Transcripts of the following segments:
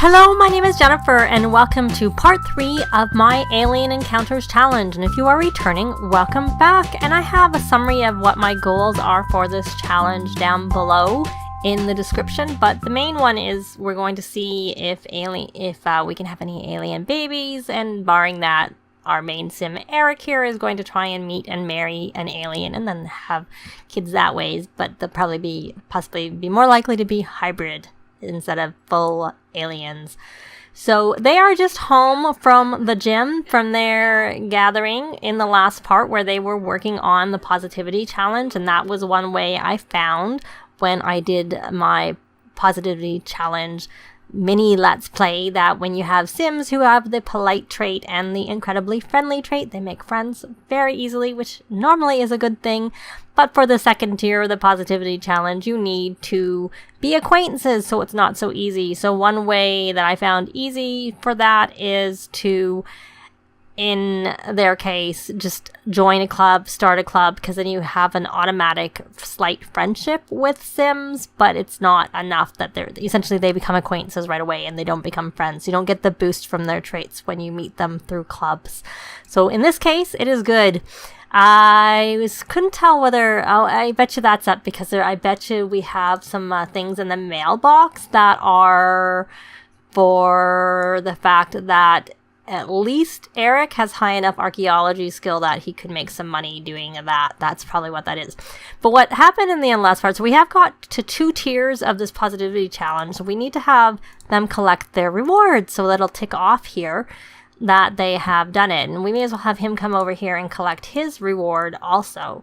Hello, my name is Jennifer, and welcome to part 3 of my Alien Encounters Challenge. And if you are returning, welcome back. And I have a summary of what my goals are for this challenge down below in the description. But the main one is we're going to see if we can have any alien babies, and barring that, our main sim Eric here is going to try and meet and marry an alien and then have kids that way. But they'll probably possibly be more likely to be hybrid instead of full aliens. So they are just home from the gym, from their gathering in the last part where they were working on the positivity challenge. And that was one way I found when I did my positivity challenge mini let's play, that when you have sims who have the polite trait and the incredibly friendly trait, they make friends very easily, which normally is a good thing. But for the second tier of the positivity challenge, you need to be acquaintances, so it's not so easy. So one way that I found easy for that is to, in their case, just join a club, start a club, because then you have an automatic slight friendship with sims, but it's not enough that they become acquaintances right away and they don't become friends. You don't get the boost from their traits when you meet them through clubs. So in this case, it is good. Couldn't tell whether, I bet you that's up because I bet you we have some things in the mailbox that are for the fact that at least Eric has high enough archaeology skill that he could make some money doing that. That's probably what that is. But what happened in the end last part, so we have got to 2 tiers of this positivity challenge. So we need to have them collect their rewards. So that'll tick off here that they have done it. And we may as well have him come over here and collect his reward also.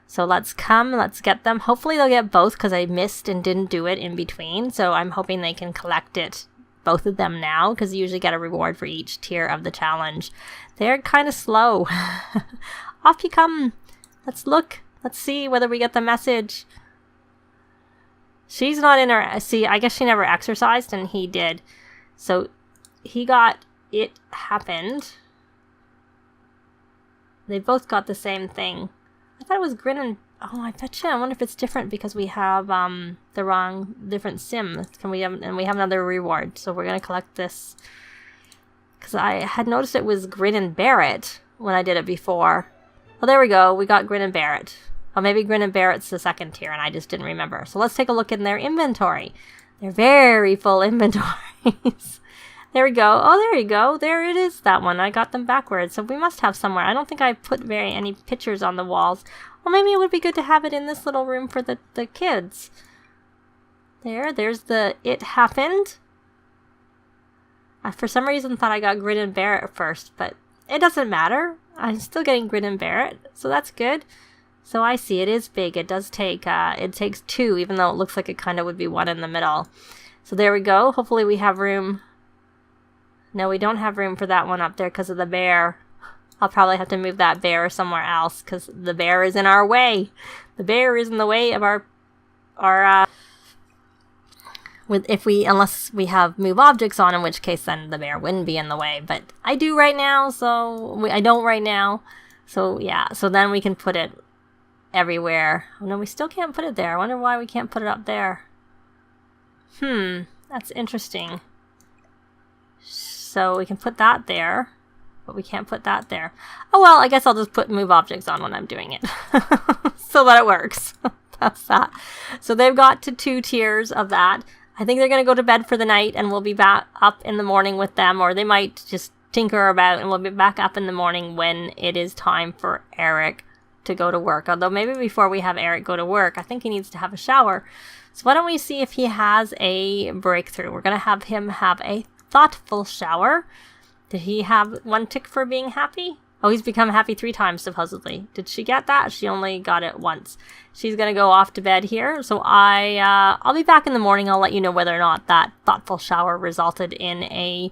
So let's get them. Hopefully they'll get both because I missed and didn't do it in between. So I'm hoping they can collect it, both of them now, because you usually get a reward for each tier of the challenge. They're kind of slow. Off you come. Let's look. Let's see whether we get the message. She's not in her... See, I guess she never exercised, and he did. So he got... It happened. They both got the same thing. I thought it was grin and... Oh, I bet you. I wonder if it's different because we have the wrong different sim. We have another reward, so we're gonna collect this. Because I had noticed it was Grin and Barrett when I did it before. Well, there we go. We got Grin and Barrett. Or maybe Grin and Barrett's the second tier, and I just didn't remember. So let's take a look in their inventory. They're very full inventories. There we go. Oh, there you go. There it is, that one. I got them backwards. So we must have somewhere. I don't think I put any pictures on the walls. Well, maybe it would be good to have it in this little room for the kids. There's the It Happened. I, for some reason, thought I got Grin and Barrett first, but it doesn't matter. I'm still getting Grin and Barrett, so that's good. So I see it is big. It does take, it takes 2, even though it looks like it kind of would be 1 in the middle. So there we go. Hopefully we have room. No, we don't have room for that one up there because of the bear. I'll probably have to move that bear somewhere else because the bear is in our way. The bear is in the way of unless we have move objects on, in which case then the bear wouldn't be in the way. But I do right now, so I don't right now. So yeah, so then we can put it everywhere. Oh, no, we still can't put it there. I wonder why we can't put it up there. That's interesting. So we can put that there, but we can't put that there. Oh, well, I guess I'll just put move objects on when I'm doing it so that it works. That's that. So they've got to 2 tiers of that. I think they're going to go to bed for the night and we'll be back up in the morning with them, or they might just tinker about and we'll be back up in the morning when it is time for Eric to go to work. Although maybe before we have Eric go to work, I think he needs to have a shower. So why don't we see if he has a breakthrough? We're going to have him have a thoughtful shower. Did he have 1 tick for being happy? Oh, he's become happy 3 times, supposedly. Did she get that? She only got it once. She's going to go off to bed here. So I'll be back in the morning. I'll let you know whether or not that thoughtful shower resulted in a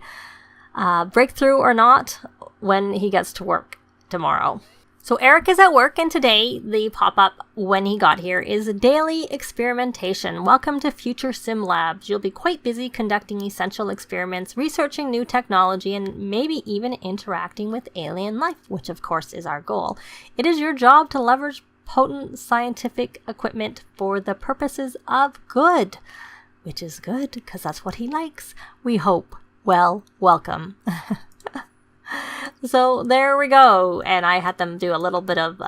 breakthrough or not when he gets to work tomorrow. So Eric is at work, and today the pop-up when he got here is daily experimentation. Welcome to Future Sim Labs. You'll be quite busy conducting essential experiments, researching new technology, and maybe even interacting with alien life, which of course is our goal. It is your job to leverage potent scientific equipment for the purposes of good. which is good because that's what he likes. We hope. Well, welcome. So there we go, and I had them do a little bit of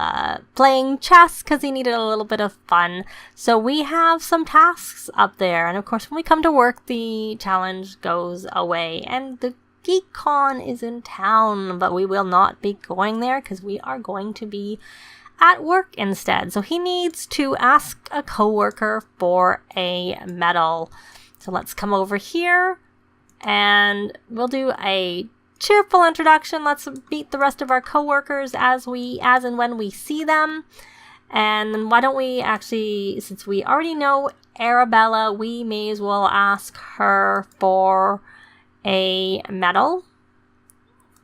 playing chess because he needed a little bit of fun. So we have some tasks up there, and of course when we come to work the challenge goes away, and the GeekCon is in town, but we will not be going there because we are going to be at work instead. So he needs to ask a coworker for a medal. So let's come over here and we'll do a cheerful introduction. Let's meet the rest of our coworkers as and when we see them. And why don't we actually, since we already know Arabella, we may as well ask her for a medal.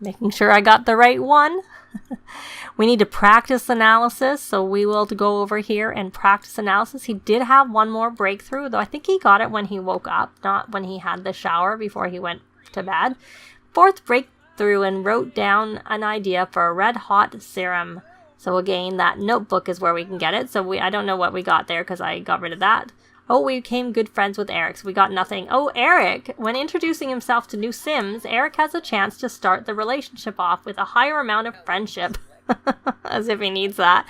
Making sure I got the right one. We need to practice analysis, so we will go over here and practice analysis. He did have one more breakthrough, though I think he got it when he woke up, not when he had the shower before he went to bed. Fourth breakthrough, and wrote down an idea for a red hot serum. So again, that notebook is where we can get it. So I don't know what we got there because I got rid of that. Oh, we became good friends with Eric, so we got nothing. Oh, Eric, when introducing himself to new Sims, Eric has a chance to start the relationship off with a higher amount of friendship. As if he needs that.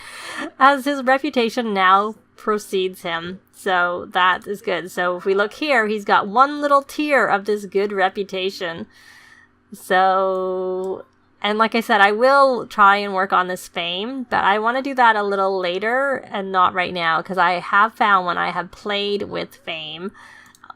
As his reputation now precedes him. So that is good. So if we look here, he's got one little tier of this good reputation. So, and like I said, I will try and work on this fame, but I want to do that a little later and not right now, because I have found when I have played with fame,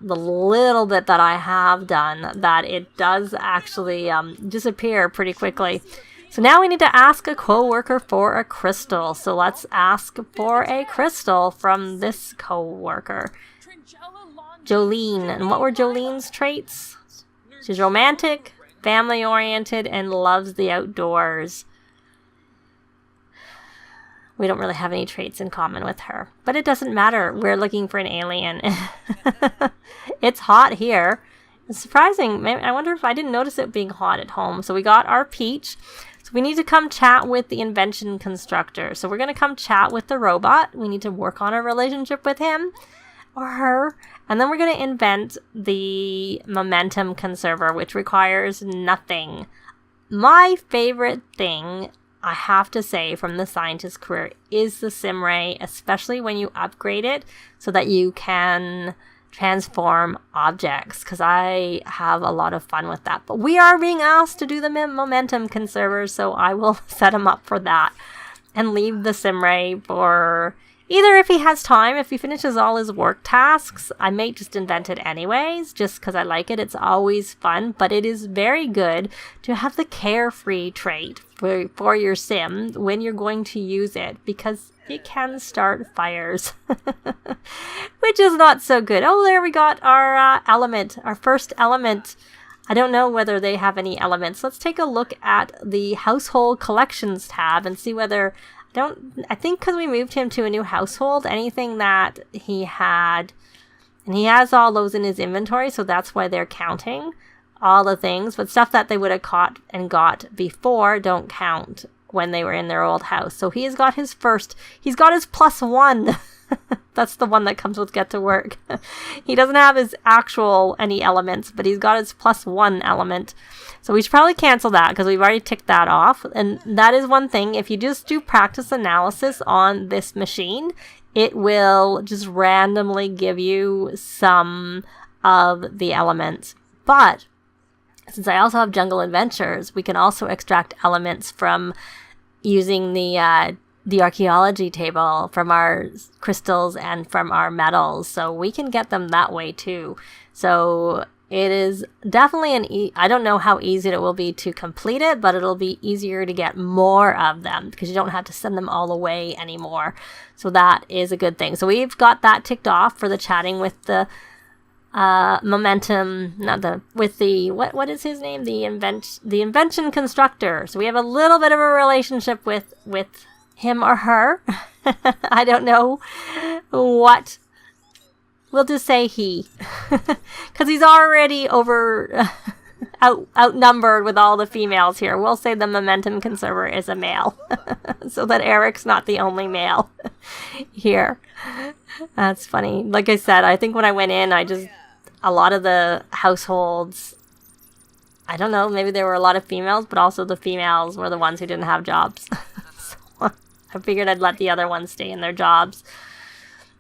the little bit that I have done, that it does actually disappear pretty quickly. So now we need to ask a coworker for a crystal. So let's ask for a crystal from this coworker. Jolene. And what were Jolene's traits? She's romantic, family-oriented, and loves the outdoors. We don't really have any traits in common with her. But it doesn't matter. We're looking for an alien. It's hot here. It's surprising. I wonder if I didn't notice it being hot at home. So we got our peach. So we need to come chat with the invention constructor. So we're going to come chat with the robot. We need to work on a relationship with him or her. And then we're going to invent the momentum conserver, which requires nothing. My favorite thing, I have to say, from the scientist career is the Simray, especially when you upgrade it so that you can transform objects, because I have a lot of fun with that. But we are being asked to do the momentum conserver, so I will set him up for that and leave the Simray for either if he has time, if he finishes all his work tasks. I may just invent it anyways, just because I like it. It's always fun, but it is very good to have the carefree trait for your sim when you're going to use it, because it can start fires, which is not so good. Oh, there we got our element, our first element. I don't know whether they have any elements. Let's take a look at the household collections tab and see whether, I think because we moved him to a new household, anything that he had, and he has all those in his inventory, so that's why they're counting all the things, but stuff that they would have caught and got before don't count when they were in their old house. So he's got his +1. That's the one that comes with get to work. He doesn't have his actual any elements, but he's got his +1 element. So we should probably cancel that because we've already ticked that off. And that is one thing. If you just do practice analysis on this machine, it will just randomly give you some of the elements. But since I also have Jungle Adventures, we can also extract elements from using the archaeology table from our crystals and from our metals. So we can get them that way too. So it is definitely I don't know how easy it will be to complete it, but it'll be easier to get more of them because you don't have to send them all away anymore. So that is a good thing. So we've got that ticked off for the chatting with the momentum, what is his name? The invention constructor. So we have a little bit of a relationship with him or her. I don't know what. We'll just say he, because he's already outnumbered with all the females here. We'll say the momentum conserver is a male, so that Eric's not the only male here. That's funny. Like I said, I think when I went in, I just a lot of the households, I don't know, maybe there were a lot of females, but also the females were the ones who didn't have jobs. So I figured I'd let the other ones stay in their jobs.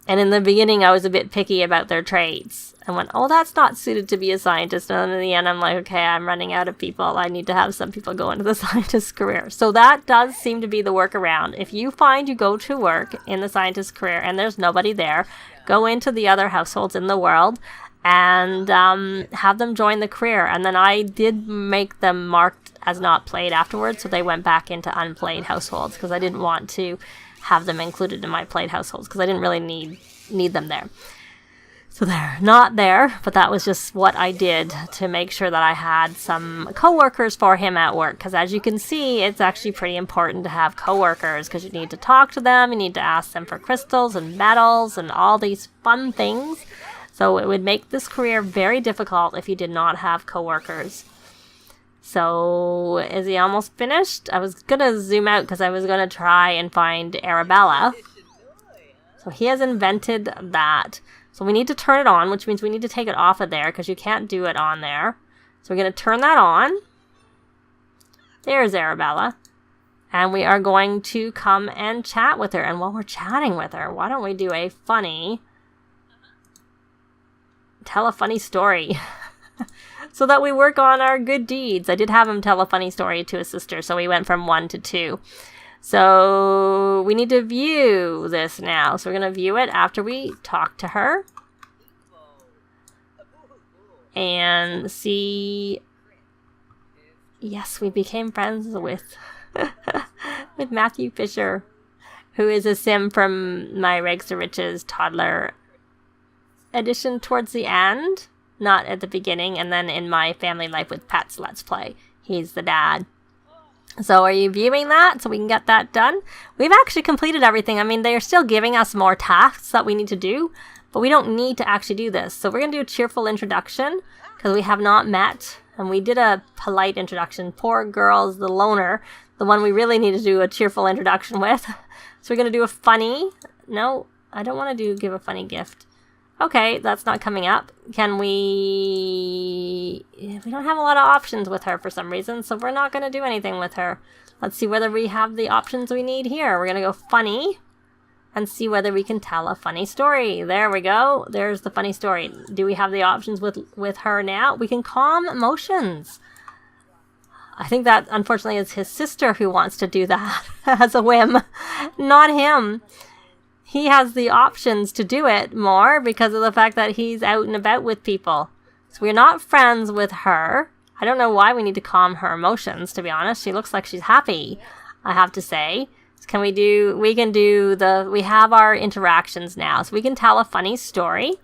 And in the beginning, I was a bit picky about their trades. I went, oh, that's not suited to be a scientist. And in the end, I'm like, okay, I'm running out of people. I need to have some people go into the scientist career. So that does seem to be the workaround. If you find you go to work in the scientist career and there's nobody there, go into the other households in the world and have them join the career. And then I did make them marked as not played afterwards, so they went back into unplayed households because I didn't want to have them included in my played households because I didn't really need them there. So they're not there, but that was just what I did to make sure that I had some coworkers for him at work. Because as you can see, it's actually pretty important to have coworkers because you need to talk to them, you need to ask them for crystals and metals and all these fun things. So it would make this career very difficult if you did not have coworkers. So is he almost finished? I was going to zoom out because I was going to try and find Arabella. So he has invented that. So we need to turn it on, which means we need to take it off of there because you can't do it on there. So we're going to turn that on. There's Arabella. And we are going to come and chat with her. And while we're chatting with her, why don't we do a funny... tell a funny story. So that we work on our good deeds. I did have him tell a funny story to his sister, so we went from 1 to 2. So we need to view this now. So we're going to view it after we talk to her. And see... Yes, we became friends with with Matthew Fisher, who is a sim from my Rags to Riches toddler edition towards the end. Not at the beginning, and then in my Family Life with Pets Let's Play. He's the dad. So are you viewing that so we can get that done? We've actually completed everything. I mean, they are still giving us more tasks that we need to do, but we don't need to actually do this. So we're going to do a cheerful introduction because we have not met, and we did a polite introduction. Poor girl's the loner, the one we really need to do a cheerful introduction with. So we're going to do a funny... No, I don't want to give a funny gift. Okay, that's not coming up. Can we... We don't have a lot of options with her for some reason, so we're not going to do anything with her. Let's see whether we have the options we need here. We're going to go funny and see whether we can tell a funny story. There we go. There's the funny story. Do we have the options with her now? We can calm emotions. I think that, unfortunately, is his sister who wants to do that as a whim, not him. He has the options to do it more because of the fact that he's out and about with people. So we're not friends with her. I don't know why we need to calm her emotions, to be honest. She looks like she's happy, I have to say. So we have our interactions now. So we can tell a funny story.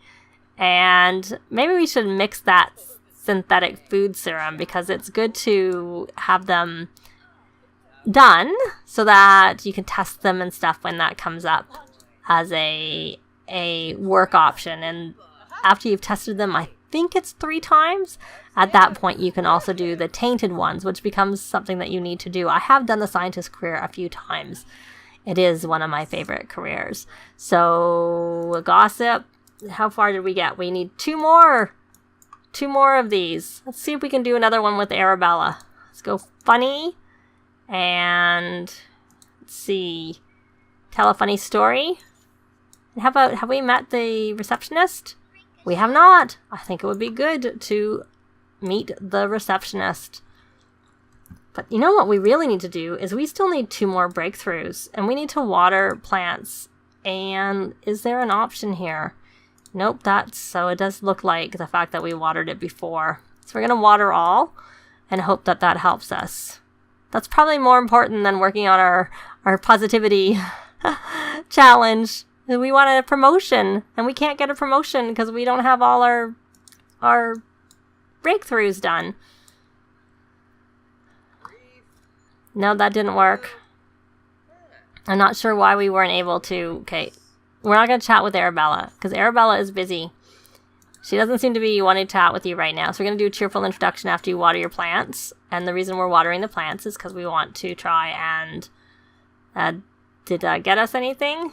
And maybe we should mix that synthetic food serum because it's good to have them done so that you can test them and stuff when that comes up as a work option. And after you've tested them, I think it's 3 times. At that point, you can also do the tainted ones, which becomes something that you need to do. I have done the scientist career a few times. It is one of my favorite careers. So, gossip. How far did we get? We need 2 more. 2 more of these. Let's see if we can do another one with Arabella. Let's go funny. And let's see. Tell a funny story. How about, have we met the receptionist? We have not. I think it would be good to meet the receptionist. But you know what we really need to do is we still need 2 more breakthroughs. And we need to water plants. And is there an option here? Nope, so it does look like the fact that we watered it before. So we're going to water all and hope that that helps us. That's probably more important than working on our positivity challenge. We want a promotion, and we can't get a promotion because we don't have all our breakthroughs done. No, that didn't work. I'm not sure why we weren't able to. Okay, we're not going to chat with Arabella because Arabella is busy. She doesn't seem to be wanting to chat with you right now. So we're going to do a cheerful introduction after you water your plants. And the reason we're watering the plants is because we want to try and... did that get us anything?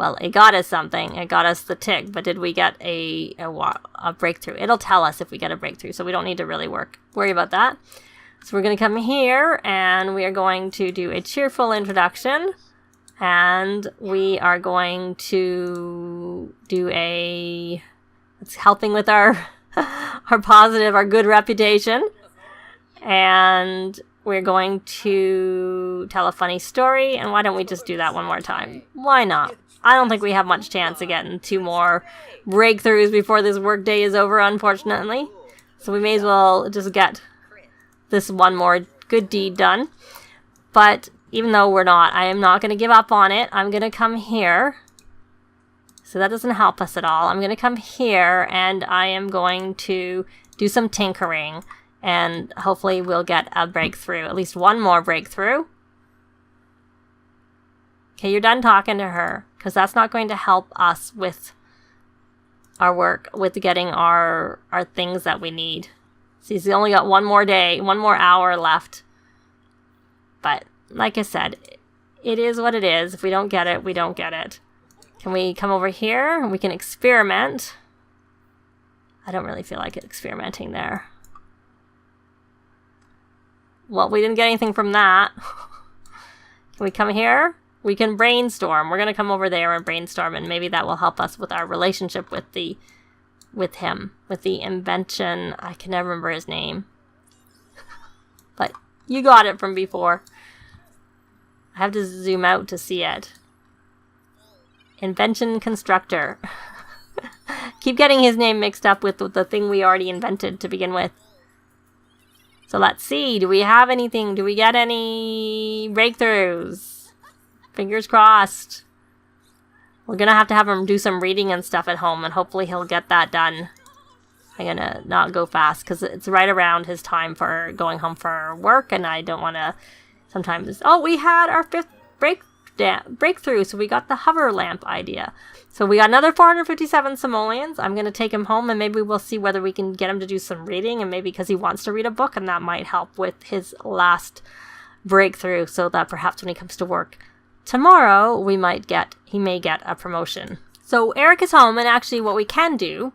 Well, it got us something. It got us the tick, but did we get a breakthrough? It'll tell us if we get a breakthrough, so we don't need to really worry about that. So we're going to come here, and we are going to do a cheerful introduction, and we are going to do it's helping with our our good reputation, and we're going to tell a funny story, and why don't we just do that one more time? Why not? I don't think we have much chance of getting 2 more breakthroughs before this workday is over, unfortunately. So we may as well just get this one more good deed done. But even though I am not going to give up on it. I'm going to come here. So that doesn't help us at all. I'm going to come here, and I am going to do some tinkering. And hopefully we'll get a breakthrough. At least one more breakthrough. Okay, you're done talking to her, because that's not going to help us with our work, with getting our things that we need. See, he's only got one more day, 1 more hour left. But, like I said, it is what it is. If we don't get it, we don't get it. Can we come over here? We can experiment. I don't really feel like experimenting there. Well, we didn't get anything from that. Can we come here? We can brainstorm. We're going to come over there and brainstorm, and maybe that will help us with our relationship with the invention. I can never remember his name. But you got it from before. I have to zoom out to see it. Invention constructor. Keep getting his name mixed up with the thing we already invented to begin with. So let's see. Do we have anything? Do we get any breakthroughs? Fingers crossed. We're going to have him do some reading and stuff at home, and hopefully he'll get that done. I'm going to not go fast, because it's right around his time for going home for work, and I don't want to sometimes... Oh, we had our 5th breakthrough, so we got the hover lamp idea. So we got another 457 simoleons. I'm going to take him home, and maybe we'll see whether we can get him to do some reading, and maybe because he wants to read a book, and that might help with his last breakthrough, so that perhaps when he comes to work tomorrow, he may get a promotion. So Eric is home, and actually what we can do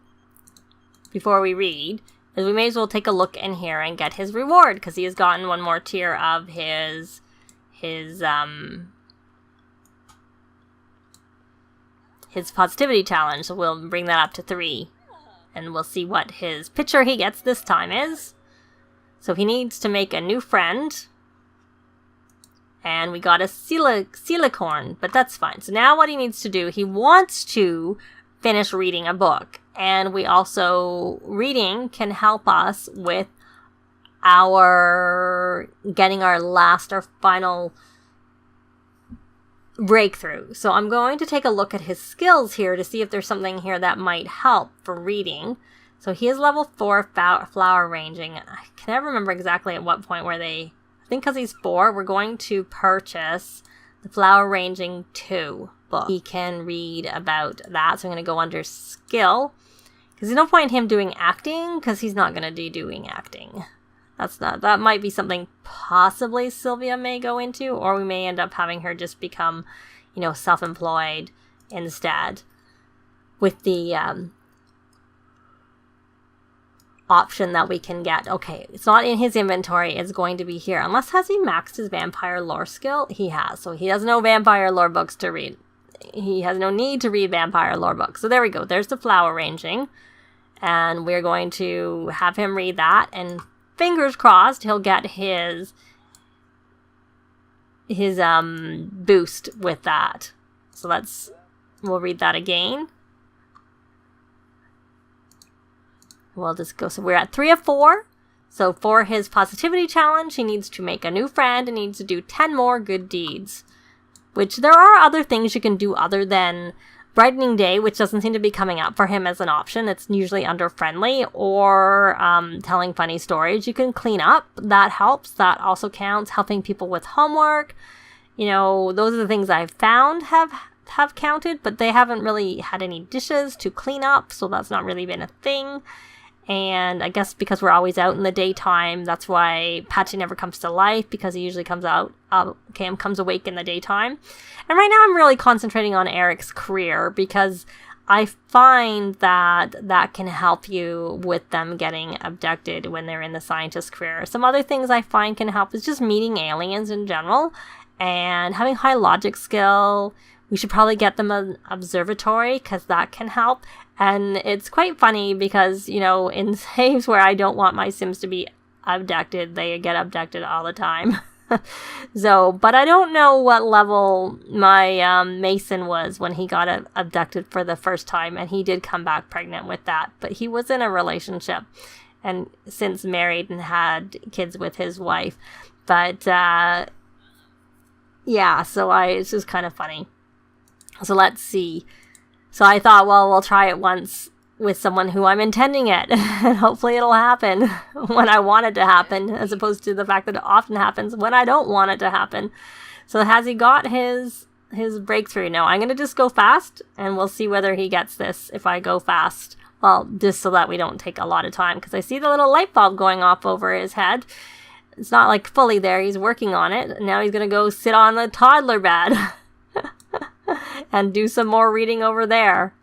before we read is we may as well take a look in here and get his reward, because he has gotten 1 more tier of his positivity challenge. So we'll bring that up to 3, and we'll see what his picture he gets this time is. So he needs to make a new friend. And we got a silicorn, but that's fine. So now what he needs to do, he wants to finish reading a book. And we also, reading can help us with getting our final breakthrough. So I'm going to take a look at his skills here to see if there's something here that might help for reading. So he is level 4 flower ranging. I can never remember exactly at what point I think because he's 4, we're going to purchase the Flower Ranging 2 book. He can read about that, so I'm going to go under Skill. Because there's no point in him doing acting, because he's not going to be doing acting. That might be something possibly Sylvia may go into, or we may end up having her just become, self-employed instead. With the option that we can get. Okay, it's not in his inventory, it's going to be here. Unless, has he maxed his vampire lore skill? He has, so he has no vampire lore books to read. He has no need to read vampire lore books. So there we go, there's the flower ranging. And we're going to have him read that, and fingers crossed he'll get his boost with that. So we'll read that again. We'll just go, so we're at 3 of 4. So for his positivity challenge, he needs to make a new friend and needs to do 10 more good deeds. Which there are other things you can do other than brightening day, which doesn't seem to be coming up for him as an option. It's usually under friendly, or telling funny stories. You can clean up, that helps. That also counts. Helping people with homework. Those are the things I've found have counted, but they haven't really had any dishes to clean up, so that's not really been a thing. And I guess because we're always out in the daytime, that's why Patchy never comes to life, because he usually comes awake in the daytime. And right now I'm really concentrating on Eric's career, because I find that can help you with them getting abducted when they're in the scientist career. Some other things I find can help is just meeting aliens in general and having high logic skill. We should probably get them an observatory, because that can help. And it's quite funny because, you know, in saves where I don't want my Sims to be abducted, they get abducted all the time. So, but I don't know what level my Mason was when he got abducted for the first time, and he did come back pregnant with that. But he was in a relationship and since married and had kids with his wife. But yeah, so it's just kind of funny. So let's see. So I thought, well, we'll try it once with someone who I'm intending it, and hopefully it'll happen when I want it to happen, as opposed to the fact that it often happens when I don't want it to happen. So has he got his breakthrough? No, I'm going to just go fast, and we'll see whether he gets this if I go fast. Well, just so that we don't take a lot of time, because I see the little light bulb going off over his head. It's not like fully there. He's working on it. Now he's going to go sit on the toddler bed and do some more reading over there.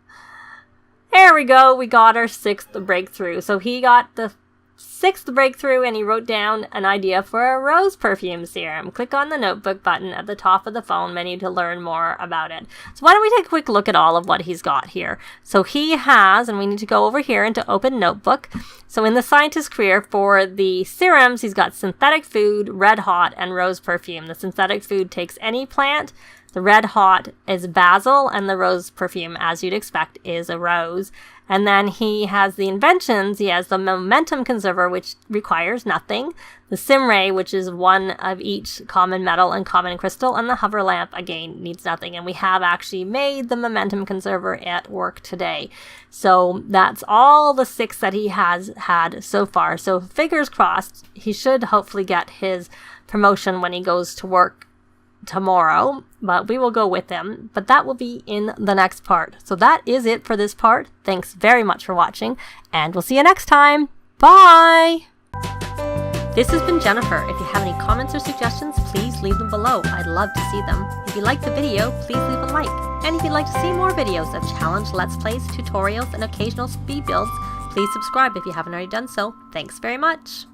There we go. We got our 6th breakthrough. So he got the 6th breakthrough, and he wrote down an idea for a rose perfume serum. Click on the notebook button at the top of the phone menu to learn more about it. So why don't we take a quick look at all of what he's got here. So he has, and we need to go over here into open notebook. So in the scientist career for the serums, he's got synthetic food, red hot, and rose perfume. The synthetic food takes any plant. The red hot is basil, and the rose perfume, as you'd expect, is a rose. And then he has the inventions. He has the momentum conserver, which requires nothing. The simray, which is one of each common metal and common crystal. And the hover lamp, again, needs nothing. And we have actually made the momentum conserver at work today. So that's all the 6 that he has had so far. So fingers crossed, he should hopefully get his promotion when he goes to work tomorrow, but we will go with him. But that will be in the next part. So that is it for this part. Thanks very much for watching, and we'll see you next time. Bye! This has been Jennifer. If you have any comments or suggestions, please leave them below. I'd love to see them. If you liked the video, please leave a like. And if you'd like to see more videos of challenge, let's plays, tutorials, and occasional speed builds, please subscribe if you haven't already done so. Thanks very much!